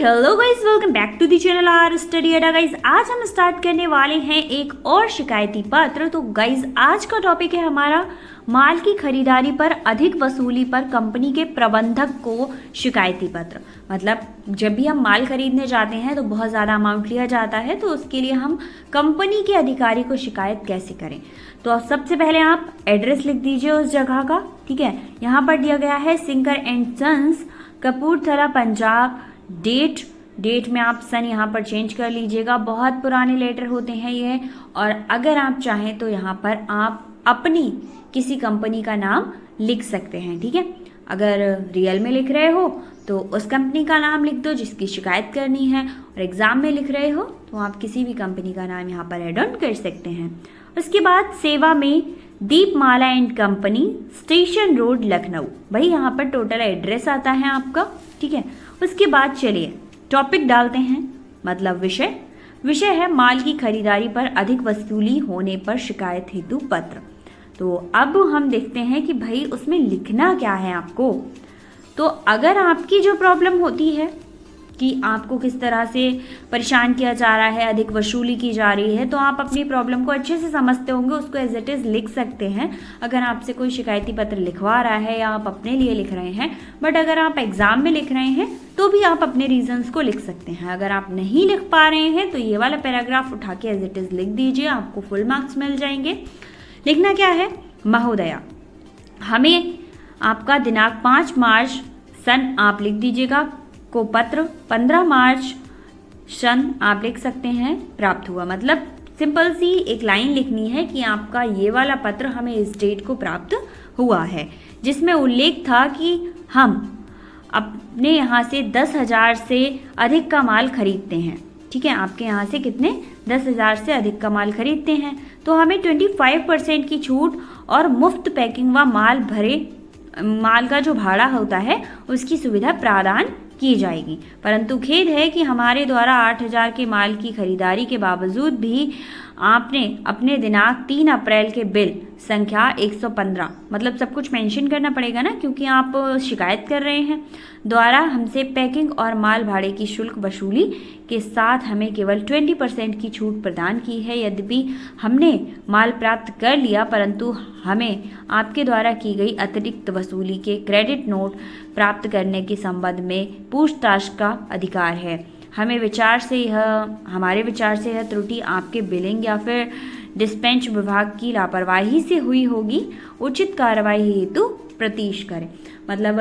Hello guys, welcome back to the channel R study Adda. Guys आज हम start करने वाले हैं एक और शिकायती पत्र। तो गाइस आज का टॉपिक है हमारा माल की खरीदारी पर अधिक वसूली पर कंपनी के प्रबंधक को शिकायती पत्र। मतलब जब भी हम माल खरीदने जाते हैं तो बहुत ज़्यादा अमाउंट लिया जाता है, तो उसके लिए हम कंपनी के अधिकारी को शिकायत कैसे करें। तो सबसे पहले आप एड्रेस लिख दीजिए उस जगह का, ठीक है। यहाँ पर दिया गया है सिंकर and sons, Kapurthala, Punjab. Date में आप सन यहाँ पर चेंज कर लीजिएगा, बहुत पुराने लेटर होते हैं ये। और अगर आप चाहें तो यहाँ पर आप अपनी किसी कंपनी का नाम लिख सकते हैं, ठीक है। अगर रियल में लिख रहे हो तो उस कंपनी का नाम लिख दो जिसकी शिकायत करनी है, और एग्जाम में लिख रहे हो तो आप किसी भी कंपनी का नाम यहाँ पर ऐड ऑन कर सकते हैं। उसके बाद सेवा में Deepmala and company, station road, Lucknow. भाई यहाँ पर टोटल एड्रेस आता है आपका, ठीक है। उसके बाद चलिए टॉपिक डालते हैं, मतलब विषय है माल की खरीदारी पर अधिक वसूली होने पर शिकायत हेतु पत्र। तो अब हम देखते हैं कि भाई उसमें लिखना क्या है आपको। तो अगर आपकी जो प्रॉब्लम होती है कि आपको किस तरह से परेशान किया जा रहा है, अधिक वसूली की जा रही है, तो आप अपनी प्रॉब्लम को अच्छे से समझते होंगे, उसको एज इट इज़ लिख सकते हैं। अगर आपसे कोई शिकायती पत्र लिखवा रहा है या आप अपने लिए लिख रहे हैं, बट अगर आप एग्जाम में लिख रहे हैं तो भी आप अपने रीजंस को लिख सकते हैं। अगर आप नहीं लिख पा रहे हैं तो ये वाला पैराग्राफ उठा के एज इट इज़ लिख दीजिए, आपको फुल मार्क्स मिल जाएंगे। लिखना क्या है, महोदया हमें आपका दिनांक 5 मार्च सन आप लिख दीजिएगा को पत्र 15 मार्च सन आप लिख सकते हैं प्राप्त हुआ। मतलब सिंपल सी एक लाइन लिखनी है कि आपका ये वाला पत्र हमें इस डेट को प्राप्त हुआ है, जिसमें उल्लेख था कि हम अपने यहाँ से 10,000 से अधिक का माल खरीदते हैं, ठीक है। आपके यहाँ से कितने 10,000 से अधिक का माल खरीदते हैं, तो हमें 25% की छूट और मुफ्त पैकिंग व माल का जो भाड़ा होता है उसकी सुविधा प्रदान की जाएगी। परंतु खेद है कि हमारे द्वारा 8,000 के माल की खरीदारी के बावजूद भी आपने अपने दिनांक 3 अप्रैल के बिल संख्या 115, मतलब सब कुछ मेंशन करना पड़ेगा ना, क्योंकि आप शिकायत कर रहे हैं, द्वारा हमसे पैकिंग और माल भाड़े की शुल्क वसूली के साथ हमें केवल 20% की छूट प्रदान की है। यद्यपि हमने माल प्राप्त कर लिया, परंतु हमें आपके द्वारा की गई अतिरिक्त वसूली के क्रेडिट नोट प्राप्त करने के संबंध में पूछताछ का अधिकार है। हमारे विचार से यह त्रुटि आपके बिलिंग या फिर डिस्पेंच विभाग की लापरवाही से हुई होगी। उचित कार्रवाई हेतु प्रतीश करें। मतलब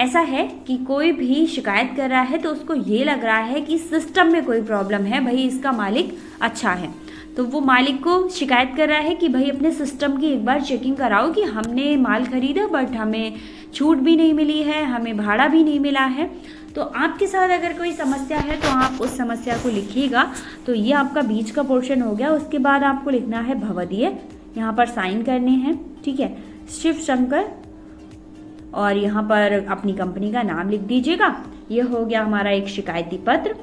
ऐसा है कि कोई भी शिकायत कर रहा है तो उसको ये लग रहा है कि सिस्टम में कोई प्रॉब्लम है, भाई इसका मालिक अच्छा है, तो वो मालिक को शिकायत कर रहा है कि भाई अपने सिस्टम की एक बार चेकिंग कराओ कि हमने माल खरीदा बट हमें छूट भी नहीं मिली है, हमें भाड़ा भी नहीं मिला है। तो आपके साथ अगर कोई समस्या है तो आप उस समस्या को लिखिएगा। तो ये आपका बीच का पोर्शन हो गया। उसके बाद आपको लिखना है भवदीय, यहाँ पर साइन करने हैं, ठीक है, शिव शंकर, और यहाँ पर अपनी कंपनी का नाम लिख दीजिएगा। ये हो गया हमारा एक शिकायती पत्र।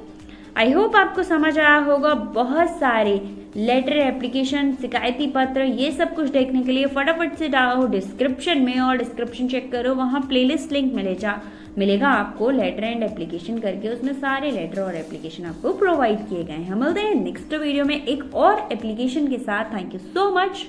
आई होप आपको समझ आया होगा। बहुत सारे लेटर, एप्लीकेशन, शिकायती पत्र, ये सब कुछ देखने के लिए फटाफट से जाओ डिस्क्रिप्शन में, और डिस्क्रिप्शन चेक करो, वहाँ प्लेलिस्ट लिंक मिलेगा आपको लेटर एंड एप्लीकेशन करके। उसमें सारे लेटर और एप्लीकेशन आपको प्रोवाइड किए गए हैं। हम मिलते हैं नेक्स्ट वीडियो में एक और एप्लीकेशन के साथ। Thank you so much.